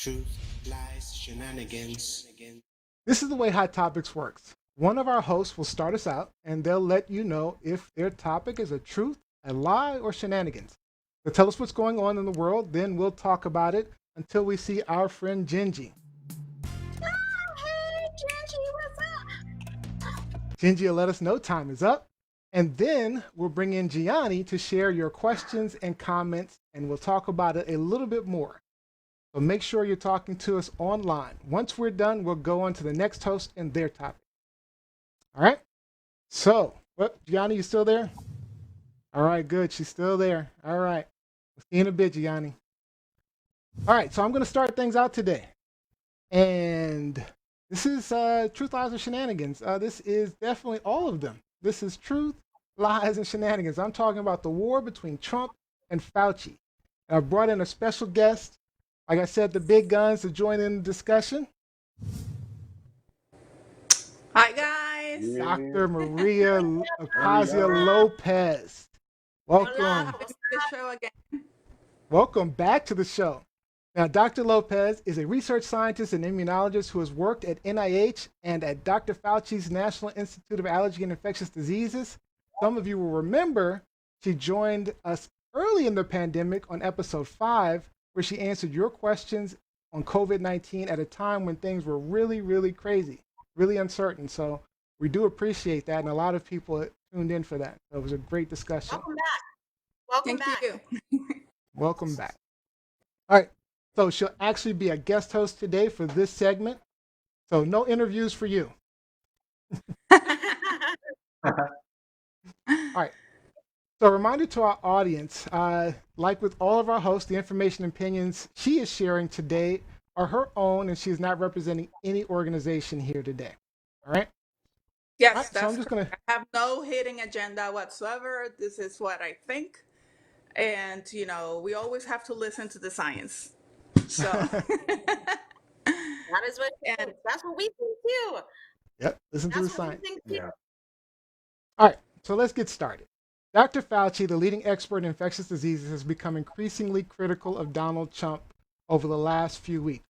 Truth, lies, shenanigans. This is the way Hot Topics works. One of our hosts will start us out, and they'll let you know if their topic is a truth, a lie, or shenanigans. They'll tell us what's going on in the world, then we'll talk about it until we see our friend Gingy. Hey, Gingy, what's up? Gingy will let us know time is up, and then we'll bring in Gianni to share your questions and comments, and we'll talk about it a little bit more. So make sure you're talking to us online. Once we're done, we'll go on to the next host and their topic. All right? So, Gianni, you still there? All right, good. She's still there. All right. We'll see you in a bit, Gianni. All right, so I'm going to start things out today. And this is Truth, Lies, and Shenanigans. This is definitely all of them. This is Truth, Lies, and Shenanigans. I'm talking about the war between Trump and Fauci. I brought in a special guest. Like I said, the big guns to join in the discussion. Hi, guys. Dr. Maria Ocasio-Lopez. Welcome. Hola, welcome to the show again. Welcome back to the show. Now, Dr. Lopez is a research scientist and immunologist who has worked at NIH and at Dr. Fauci's National Institute of Allergy and Infectious Diseases. Some of you will remember she joined us early in the pandemic on episode 5, where she answered your questions on COVID-19 at a time when things were really, really crazy, really uncertain. So we do appreciate that, and a lot of people tuned in for that. So it was a great discussion. Welcome back. Welcome Thank back. you. Welcome back. All right, so she'll actually be a guest host today for this segment. So no interviews for you. All right. So a reminder to our audience, like with all of our hosts, the information and opinions she is sharing today are her own, and she is not representing any organization here today. All right? Yes, All right, that's so I'm just gonna. I have no hidden agenda whatsoever. This is what I think. And, we always have to listen to the science. So, That is what and that's what we think too. Yep, listen to the That's what we science. think too. All right, so let's get started. Dr. Fauci, the leading expert in infectious diseases, has become increasingly critical of Donald Trump over the last few weeks.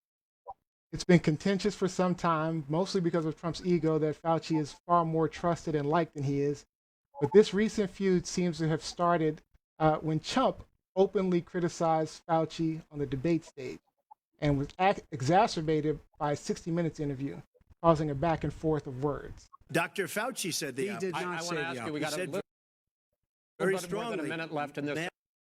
It's been contentious for some time, mostly because of Trump's ego that Fauci is far more trusted and liked than he is. But this recent feud seems to have started when Trump openly criticized Fauci on the debate stage and was exacerbated by a 60 Minutes interview, causing a back and forth of words. Dr. Fauci said the He did not say the opposite. We got He said very more strongly. than a minute left in this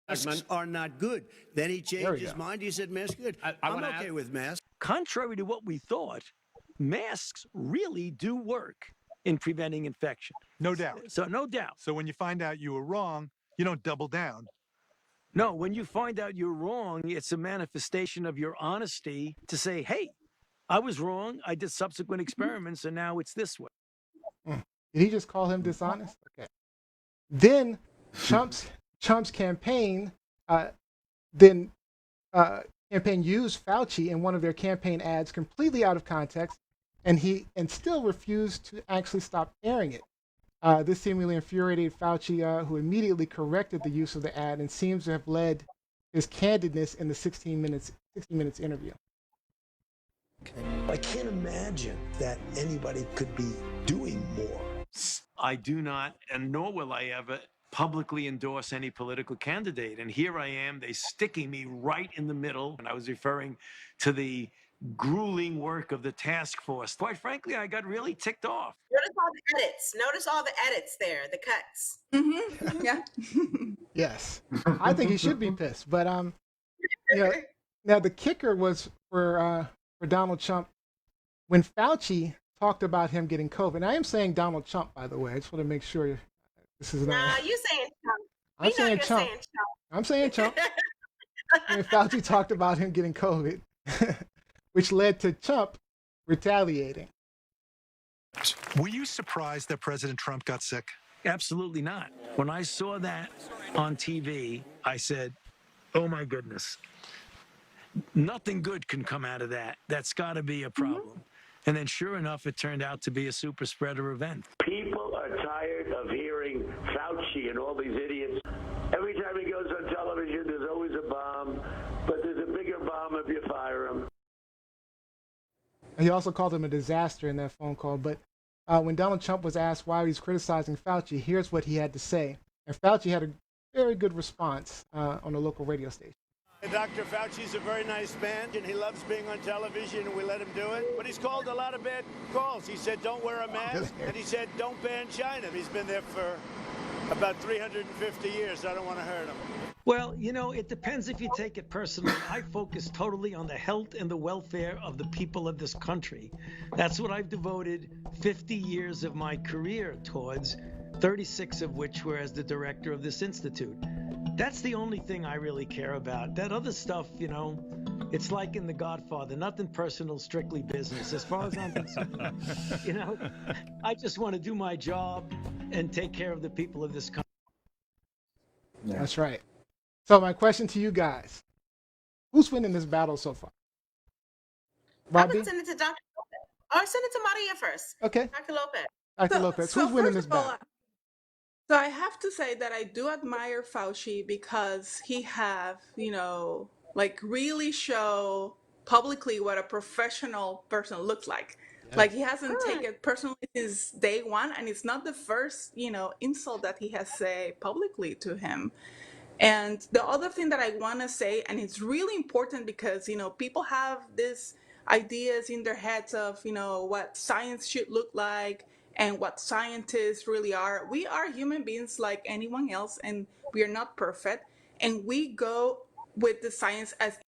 Masks segment. are not good. Then he changed his mind. He said masks good. I'm wanna okay add- with masks. Contrary to what we thought, masks really do work in preventing infection. No doubt. So no doubt. So when you find out you were wrong, you don't double down. No, when you find out you're wrong, it's a manifestation of your honesty to say, hey, I was wrong. I did subsequent experiments, and now it's this way. Did he just call him dishonest? Okay. Then Trump's campaign campaign used Fauci in one of their campaign ads completely out of context, and still refused to actually stop airing it. This seemingly infuriated Fauci, who immediately corrected the use of the ad and seems to have led his candidness in the 60 Minutes interview. I can't imagine that anybody could be doing more. I do not, and nor will I ever publicly endorse any political candidate. And here I am, they sticking me right in the middle. And I was referring to the grueling work of the task force. Quite frankly, I got really ticked off. Notice all the edits. Notice all the edits there, the cuts. mm-hmm. Yeah. Yes, I think he should be pissed. But now the kicker was for Donald Trump when Fauci talked about him getting COVID. And I am saying Donald Trump, by the way. I just want to make sure this is not. Nah, you saying Trump. I'm saying Trump. I'm saying Trump. And Fauci talked about him getting COVID, which led to Trump retaliating. Were you surprised that President Trump got sick? Absolutely not. When I saw that on TV, I said, oh my goodness, nothing good can come out of that. That's got to be a problem. And then sure enough, it turned out to be a super spreader event. People are tired of hearing Fauci and all these idiots. Every time he goes on television, there's always a bomb, but there's a bigger bomb if you fire him. He also called him a disaster in that phone call. But when Donald Trump was asked why he's criticizing Fauci, here's what he had to say. And Fauci had a very good response on a local radio station. Dr. Fauci's a very nice man, and he loves being on television, and we let him do it. But he's called a lot of bad calls. He said, don't wear a mask, and he said, don't ban China. He's been there for about 350 years. I don't want to hurt him. Well, you know, it depends if you take it personally. I focus totally on the health and the welfare of the people of this country. That's what I've devoted 50 years of my career towards, 36 of which were as the director of this institute. That's the only thing I really care about. That other stuff, you know, it's like in The Godfather, nothing personal, strictly business. As far as I'm concerned, you know, I just want to do my job and take care of the people of this country. Yeah. That's right. So my question to you guys, who's winning this battle so far? Robbie? I'm going to send it to Dr. Lopez. Or send it to Maria first. Okay. Dr. Lopez. Dr. Lopez, who's winning this battle? So I have to say that I do admire Fauci because he have, you know, like really show publicly what a professional person looks like. Yeah. Like he hasn't taken it personally since day one, and it's not the first, you know, insult that he has said publicly to him. And the other thing that I want to say, and it's really important because, you know, people have these ideas in their heads of, you know, what science should look like and what scientists really are. We are human beings like anyone else, and we are not perfect. And we go with the science as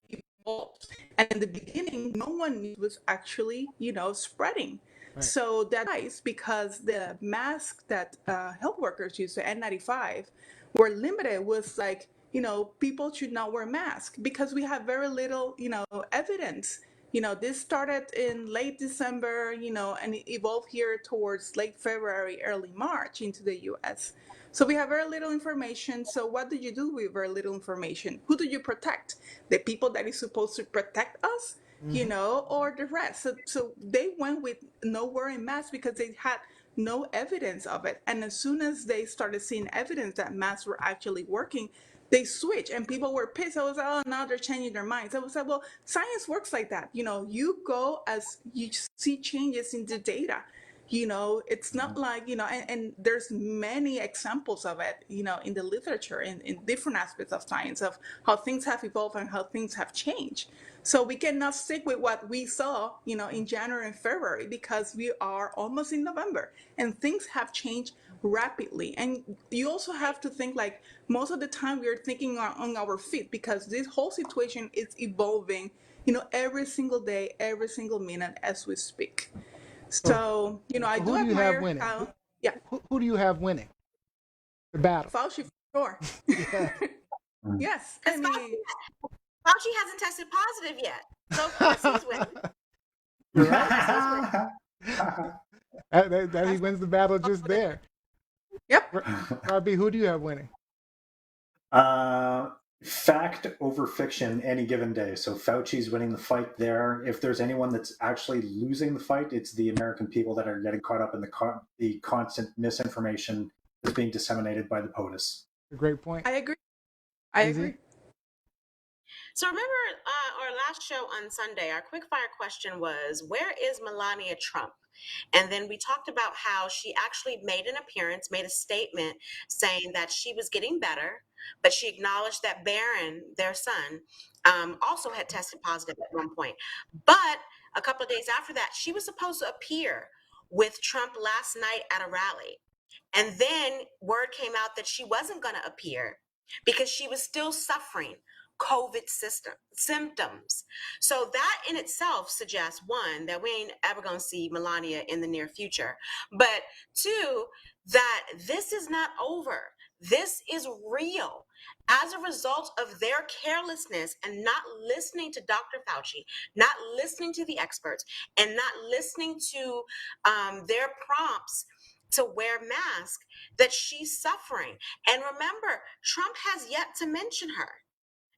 evolved. And in the beginning, no one was actually, you know, spreading. Right. So that's because the mask that health workers use, the N95, were limited with like, you know, people should not wear masks because we have very little, you know, evidence. You know, this started in late December, you know, and it evolved here towards late February, early March into the US. So we have very little information. So what do you do with very little information? Who do you protect? The people that is supposed to protect us? You know, or the rest. So they went with no wearing masks because they had no evidence of it. And as soon as they started seeing evidence that masks were actually working, they switched and people were pissed. I was like, oh, now they're changing their minds. I was like, well, science works like that. You know, you go as you see changes in the data. You know, it's not like, you know, and there's many examples of it, you know, in the literature, in different aspects of science, of how things have evolved and how things have changed. So we cannot stick with what we saw, you know, in January and February because we are almost in November and things have changed rapidly. And you also have to think like most of the time we are thinking on our feet because this whole situation is evolving, you know, every single day, every single minute as we speak. So, you know, I do admire how, yeah. Who do you have winning the battle? Fauci, for sure. Yeah. Yes. I mean, Fauci hasn't tested positive yet. So, of course, he's winning. You're right. that he wins the battle just there. Yep. Robbie, who do you have winning? Fact over fiction any given day. So Fauci's winning the fight there. If there's anyone that's actually losing the fight, it's the American people that are getting caught up in the constant misinformation that's being disseminated by the POTUS. Great point. I agree. I agree. So remember our last show on Sunday, our quickfire question was, where is Melania Trump? And then we talked about how she actually made an appearance, made a statement saying that she was getting better, but she acknowledged that Barron, their son, also had tested positive at one point. But a couple of days after that, she was supposed to appear with Trump last night at a rally. And then word came out that she wasn't going to appear because she was still suffering COVID symptoms. So that in itself suggests, one, that we ain't ever going to see Melania in the near future. But two, that this is not over. This is real. As a result of their carelessness and not listening to Dr. Fauci, not listening to the experts, and not listening to their prompts to wear masks, that she's suffering. And remember, Trump has yet to mention her.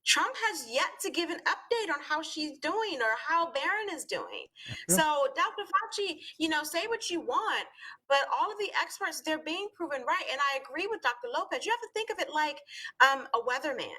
Trump has yet to give an update on how she's doing or how Barron is doing. Yeah. So Dr. Fauci, you know, say what you want, but all of the experts, they're being proven right. And I agree with Dr. Lopez. You have to think of it like a weatherman.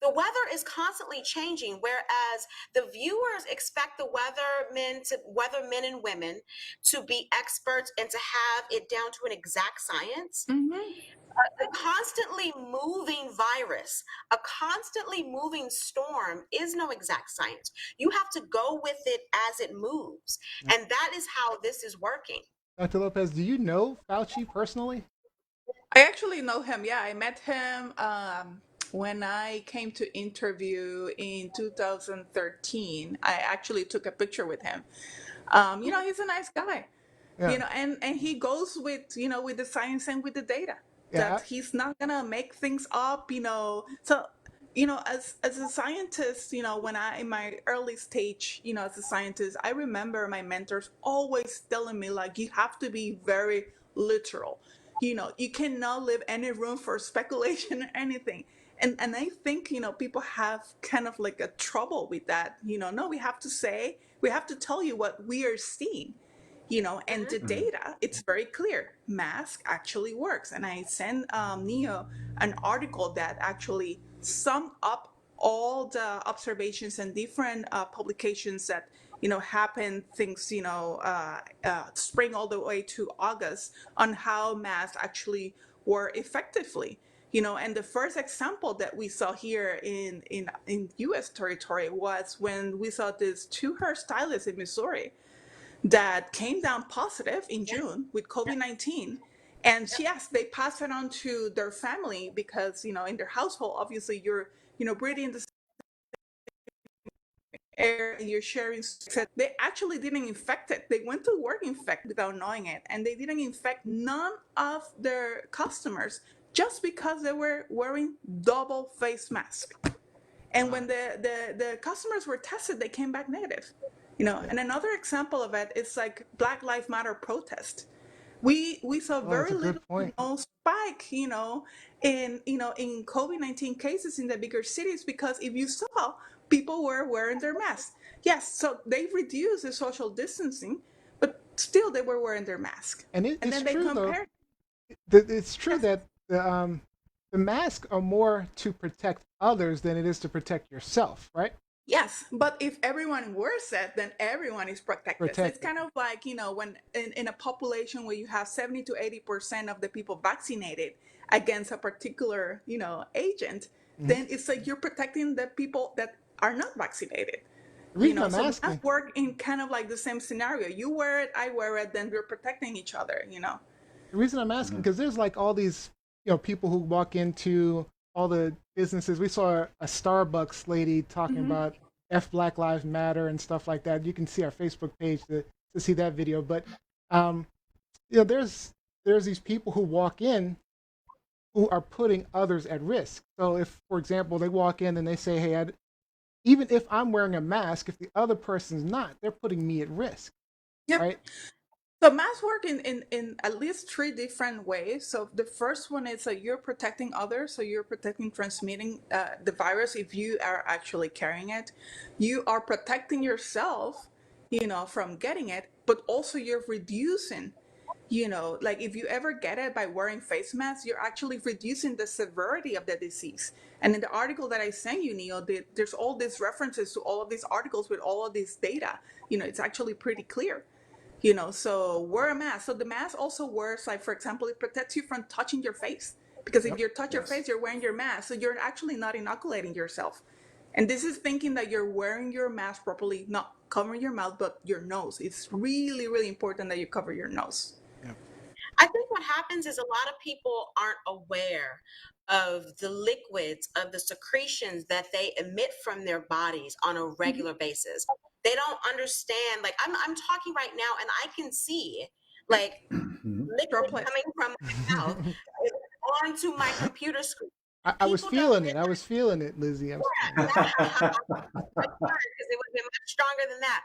The weather is constantly changing, whereas the viewers expect the weathermen and women to be experts and to have it down to an exact science. A constantly moving virus, a constantly moving storm is no exact science. You have to go with it as it moves. And that is how this is working. Dr. Lopez, do you know Fauci personally? I actually know him. Yeah, I met him when I came to interview in 2013. I actually took a picture with him. He's a nice guy. Yeah. And he goes with with the science and with the data, Yeah. that he's not gonna make things up. So as a scientist, when I in my early stage, as a scientist, I remember my mentors always telling me, like, you have to be very literal. You cannot leave any room for speculation or anything. And I think people have kind of like a trouble with that. No, we have to tell you what we are seeing. And the data, it's very clear. Mask actually works. And I sent Neo an article that actually summed up all the observations and different publications that happened things spring all the way to August, on how masks actually were effectively. And the first example that we saw here in U.S. territory was when we saw these two hairstylists in Missouri that came down positive in June with COVID-19. And yes, they passed it on to their family because, in their household, obviously you're, breathing the air and you're sharing. They actually didn't infect it. They went to work infected without knowing it. And they didn't infect none of their customers just because they were wearing double face masks. And when the customers were tested, they came back negative. And another example of it is like Black Lives Matter protest. We saw very little no spike, in COVID-19 cases in the bigger cities, because if you saw, people were wearing their masks. Yes, so they reduced the social distancing, but still they were wearing their mask. And it's then they true compared. though. It's true that the masks are more to protect others than it is to protect yourself, right? Yes, but if everyone wears it, then everyone is protected. So it's kind of like, when in a population where you have 70 to 80% of the people vaccinated against a particular, agent, then it's like you're protecting the people that are not vaccinated. The reason I'm So asking, masks work in kind of like the same scenario. You wear it, I wear it, then we're protecting each other, The reason I'm asking, because there's like all these, people who walk into all the businesses. We saw a Starbucks lady talking about F Black Lives Matter and stuff like that. You can see our Facebook page to see that video. But there's these people who walk in who are putting others at risk. So if, for example, they walk in and they say, "Hey, even if I'm wearing a mask, if the other person's not, they're putting me at risk." Yep. Right? So masks work in at least three different ways. So the first one is that you're protecting others. So you're protecting transmitting the virus if you are actually carrying it. You are protecting yourself, from getting it, but also you're reducing, like if you ever get it by wearing face masks, you're actually reducing the severity of the disease. And in the article that I sent you, Neil, there's all these references to all of these articles with all of this data. It's actually pretty clear. So wear a mask. So the mask also works, like, for example, it protects you from touching your face, because if you touch your face, you're wearing your mask. So you're actually not inoculating yourself. And this is thinking that you're wearing your mask properly, not covering your mouth, but your nose. It's really, really important that you cover your nose. I think what happens is a lot of people aren't aware of the liquids, of the secretions that they emit from their bodies on a regular basis. They don't understand, like I'm talking right now and I can see like liquid coming from my mouth onto my computer screen. I was feeling it. I was feeling it, Lizzie. Because it would have been much stronger than that.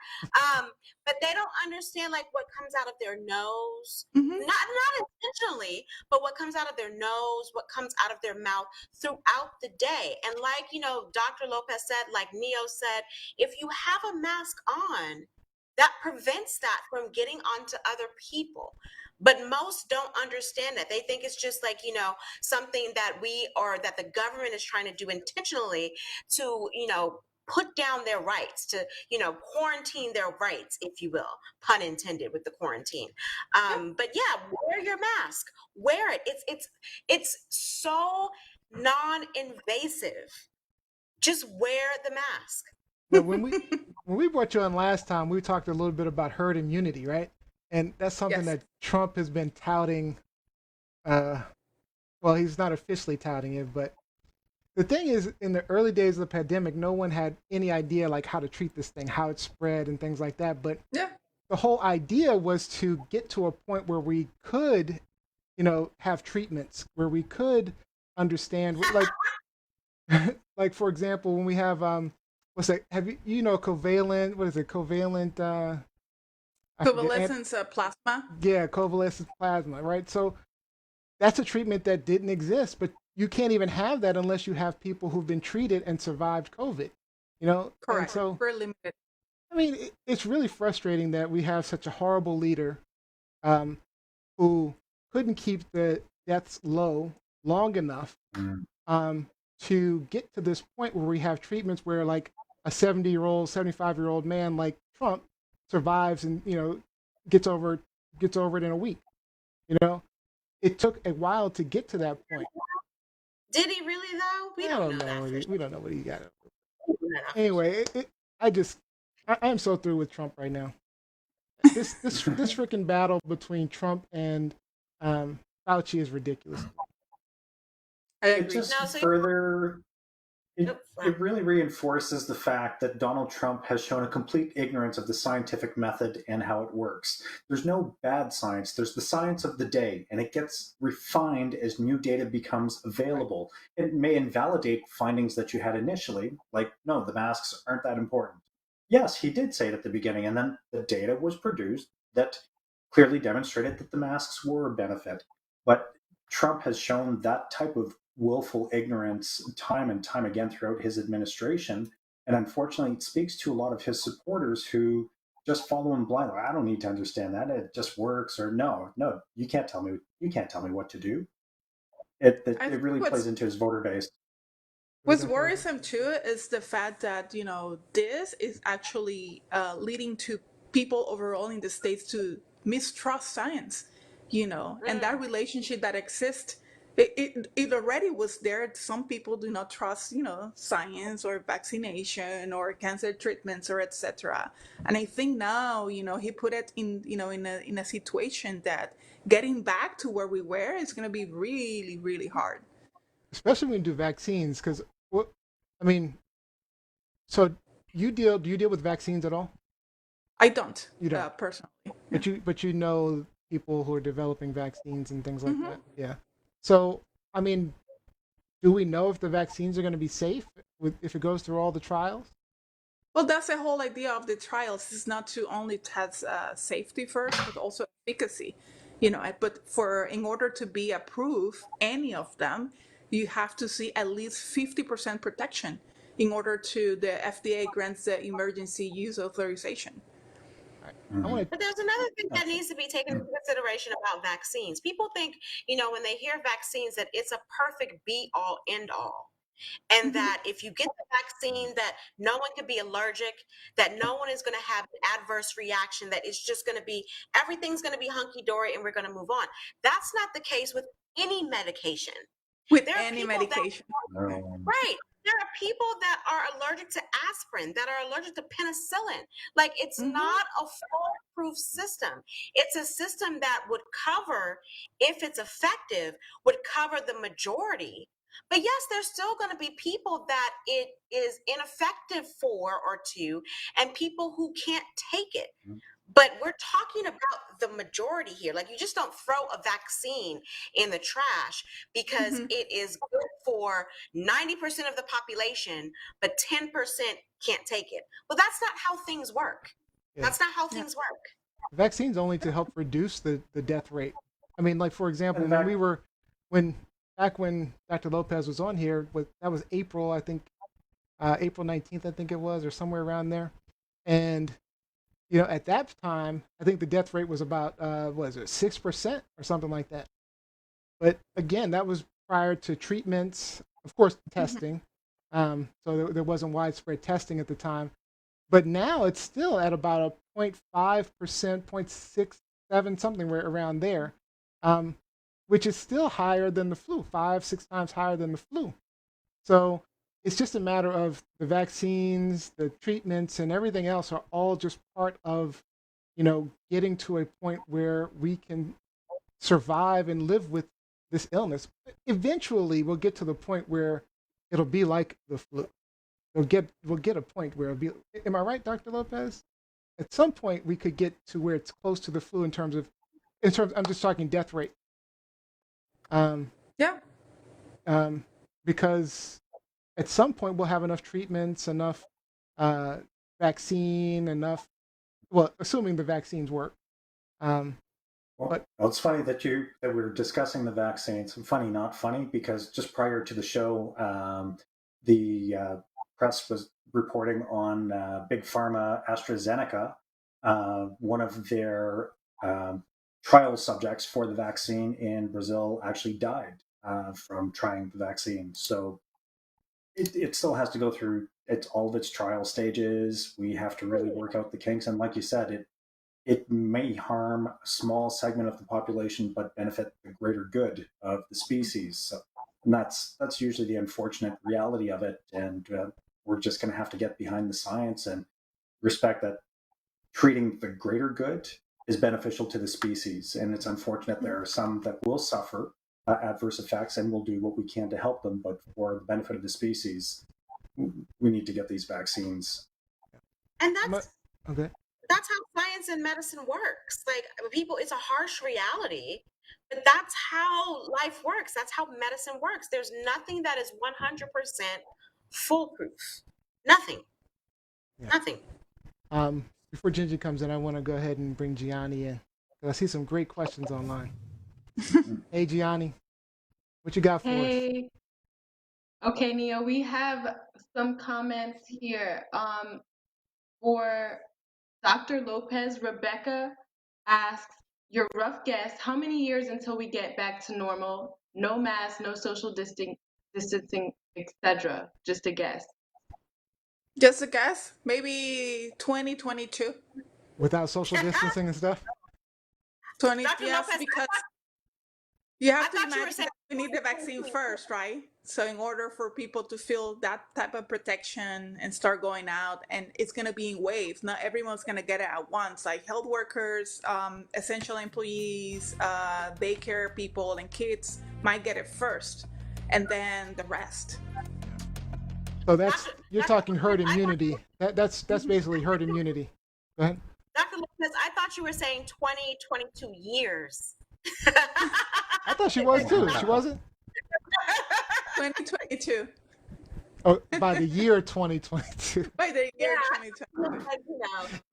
But they don't understand like what comes out of their nose, not intentionally, but what comes out of their nose, what comes out of their mouth throughout the day. And like, Dr. Lopez said, like Neo said, if you have a mask on, that prevents that from getting onto other people. But most don't understand that. They think it's just like, something that that the government is trying to do intentionally to, put down their rights, to, quarantine their rights, if you will, pun intended with the quarantine. But yeah, wear your mask, wear it. It's so non-invasive. Just wear the mask. Now, when we brought you on last time, we talked a little bit about herd immunity, right? And that's something Yes. that Trump has been touting. Well, he's not officially touting it, but the thing is, in the early days of the pandemic, no one had any idea like how to treat this thing, how it spread, and things like that. But Yeah. the whole idea was to get to a point where we could, have treatments, where we could understand, like, like for example, when we have what's that? Have covalent? What is it? Covalent? I forget. Convalescence plasma. Yeah, convalescent plasma, right? So that's a treatment that didn't exist, but you can't even have that unless you have people who've been treated and survived COVID, And Correct. so, Very limited. I mean, it's really frustrating that we have such a horrible leader who couldn't keep the deaths low long enough to get to this point where we have treatments where, like, a 70-year-old, 75-year-old man like Trump survives and, gets over it in a week. It took a while to get to that point. Did he really though? We don't know that. We don't know what he got. Anyway, I am so through with Trump right now. This freaking battle between Trump and Fauci is ridiculous. I It agree. just No, so- further, it Wow. really reinforces the fact that Donald Trump has shown a complete ignorance of the scientific method and how it works. There's no bad science. There's the science of the day, and it gets refined as new data becomes available. It may invalidate findings that you had initially, like, no, the masks aren't that important. Yes, he did say it at the beginning, and then the data was produced that clearly demonstrated that the masks were a benefit. But Trump has shown that type of willful ignorance time and time again throughout his administration. And unfortunately, it speaks to a lot of his supporters who just follow him blindly. I don't need to understand that. It just works. Or no, you can't tell me. You can't tell me what to do. It really plays into his voter base. What's worrisome too is the fact that this is actually leading to people overall in the states to mistrust science, and that relationship that exists, it already was there. Some people do not trust science or vaccination or cancer treatments or etc. And I think now he put it in in a situation that getting back to where we were is going to be really, really hard. Especially when you do vaccines, because I mean, so do you deal with vaccines at all? I don't. You don't personally. But you know people who are developing vaccines and things like that. Yeah. So I mean, do we know if the vaccines are going to be safe if it goes through all the trials? Well, that's the whole idea of the trials. Is not to only test safety first, but also efficacy. But in order to be approved, any of them, you have to see at least 50% protection in order to the FDA grants the emergency use authorization. But there's another thing that needs to be taken into consideration about vaccines. People think, when they hear vaccines, that it's a perfect be all end all. And that if you get the vaccine, that no one can be allergic, that no one is going to have an adverse reaction, that it's just going to be, everything's going to be hunky dory and we're going to move on. That's not the case with any medication. With any medication. Right. There are people that are allergic to aspirin, that are allergic to penicillin. Like, it's not a foolproof system. It's a system that would cover, if it's effective, would cover the majority. But yes, there's still going to be people that it is ineffective for or to, and people who can't take it. But we're talking about the majority here. Like, you just don't throw a vaccine in the trash because it is good for 90% of the population, but 10% can't take it. Well, that's not how things work. Yeah. That's not how things work. Vaccines only to help reduce the death rate. I mean, like, for example, back when Dr. Lopez was on here, that was April, I think, April 19th, I think it was, or somewhere around there. And at that time, I think the death rate was about what is it, 6% or something like that. But again, that was prior to treatments, of course, testing. So there wasn't widespread testing at the time. But now it's still at about a 0.5%, 0.67, something around there, which is still higher than the flu, 5, 6 times higher than the flu. So it's just a matter of the vaccines, the treatments, and everything else are all just part of, getting to a point where we can survive and live with this illness. Eventually, we'll get to the point where it'll be like the flu. We'll get a point where it'll be. Am I right, Dr. Lopez? At some point, we could get to where it's close to the flu in terms. I'm just talking death rate. Yeah. Because at some point we'll have enough treatments, enough vaccine, enough. Well, assuming the vaccines work. Well, it's funny that we're discussing the vaccines. Funny, not funny, because just prior to the show, the press was reporting on Big Pharma AstraZeneca. One of their trial subjects for the vaccine in Brazil actually died from trying the vaccine. So it still has to go through all of its trial stages. We have to really work out the kinks. And like you said, it may harm a small segment of the population, but benefit the greater good of the species. So, and that's usually the unfortunate reality of it. And we're just going to have to get behind the science and respect that treating the greater good is beneficial to the species. And it's unfortunate there are some that will suffer adverse effects, and we'll do what we can to help them. But for the benefit of the species, we need to get these vaccines. And okay. That's how science and medicine works. Like, people, it's a harsh reality, but that's how life works. That's how medicine works. There's nothing that is 100% foolproof. Nothing. Yeah. Nothing. Before Gingy comes in, I want to go ahead and bring Gianni in. I see some great questions online. Hey, Gianni, what you got for us? Okay, Neo, we have some comments here. For Dr. Lopez, Rebecca asks, your rough guess, how many years until we get back to normal? No mask, no social distancing, etc. Just a guess. Just a guess. Maybe 2022. Without social distancing and stuff? 20, Dr. yes, Lopez, because you have to you were imagine saying that we need the vaccine first, right? So in order for people to feel that type of protection and start going out, and it's going to be in waves. Not everyone's going to get it at once. Like health workers, essential employees, daycare people, and kids might get it first, and then the rest. So you're talking herd immunity. That's basically herd immunity. Go ahead. Dr. Lopez, I thought you were saying 22 years. I thought she was too. She wasn't? 2022. Oh, by the year 2022. By the year 2022.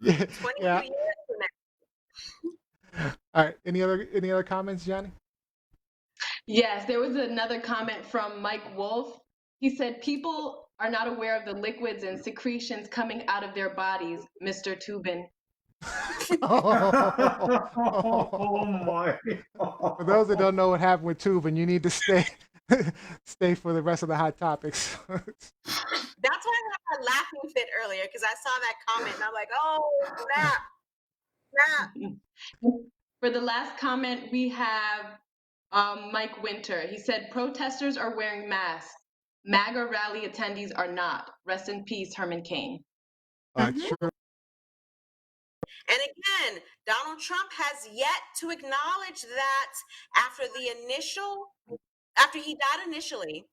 Yeah. 22 Yeah. years from now. All right. Any other comments, Johnny? Yes, there was another comment from Mike Wolf. He said, people are not aware of the liquids and secretions coming out of their bodies, Mr. Tubin. Oh my. For those that don't know what happened with Tubin, you need to stay for the rest of the hot topics. That's why I had a laughing fit earlier, because I saw that comment and I'm like, oh, snap. For the last comment, we have Mike Winter. He said, protesters are wearing masks. MAGA rally attendees are not. Rest in peace, Herman Cain. True. And again, Donald Trump has yet to acknowledge that after he died initially,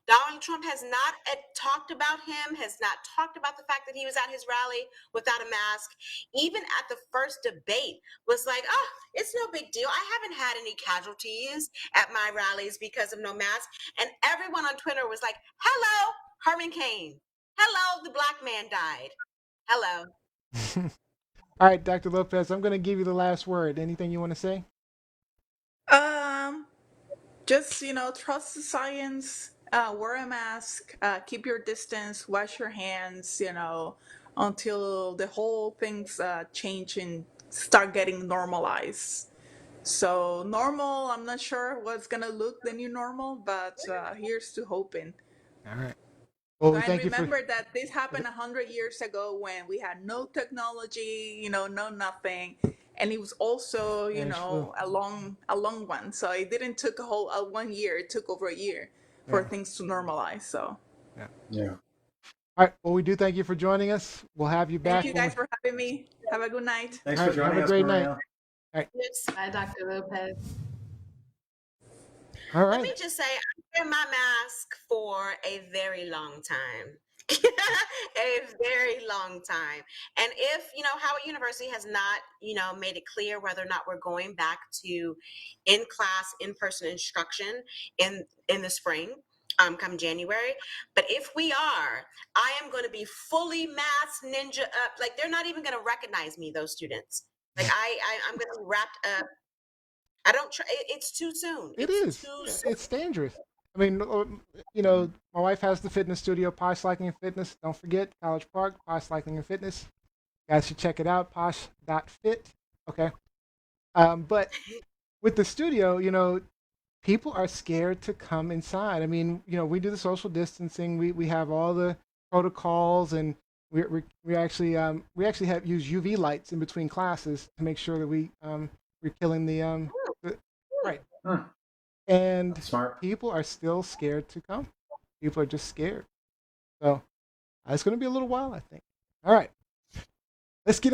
Donald Trump has not talked about him, has not talked about the fact that he was at his rally without a mask. Even at the first debate was like, oh, it's no big deal. I haven't had any casualties at my rallies because of no mask. And everyone on Twitter was like, hello, Herman Cain. Hello, the black man died. Hello. All right, Dr. Lopez, I'm going to give you the last word. Anything you want to say? Just, trust the science, wear a mask, keep your distance, wash your hands, until the whole things change and start getting normalized. So normal, I'm not sure what's gonna look the new normal, but here's to hoping. All right. Well, So, we and thank you for. remember that this happened 100 years ago when we had no technology, no nothing, and it was also, Spanish flu. a long one. So it didn't took a whole 1 year; it took over a year for Yeah. things to normalize. So Yeah. All right. Well, we do thank you for joining us. We'll have you back. thank you guys for having me. Have a good night. Thanks All for right. Have joining a us, great night. Maria. All right. Yes. Bye, Dr. Lopez. All Let me right. just say, I wear my mask for a very long time. A very long time. And if, Howard University has not, made it clear whether or not we're going back to in-class, in-person instruction in the spring, come January. But if we are, I am going to be fully masked, ninja up. Like, they're not even going to recognize me, those students. Like, I'm going to be wrapped up. I don't try. It's too soon. It It's is. too soon. It's dangerous. I mean, my wife has the fitness studio, Posh Cycling and Fitness. Don't forget, College Park, Posh Cycling and Fitness. You guys should check it out, posh.fit. Okay. But with the studio, people are scared to come inside. I mean, we do the social distancing. We have all the protocols, and we actually have use UV lights in between classes to make sure that we're killing the right. Hmm. And That's smart. people are still scared to come. People are just scared. So it's going to be a little while, I think. All right. Let's get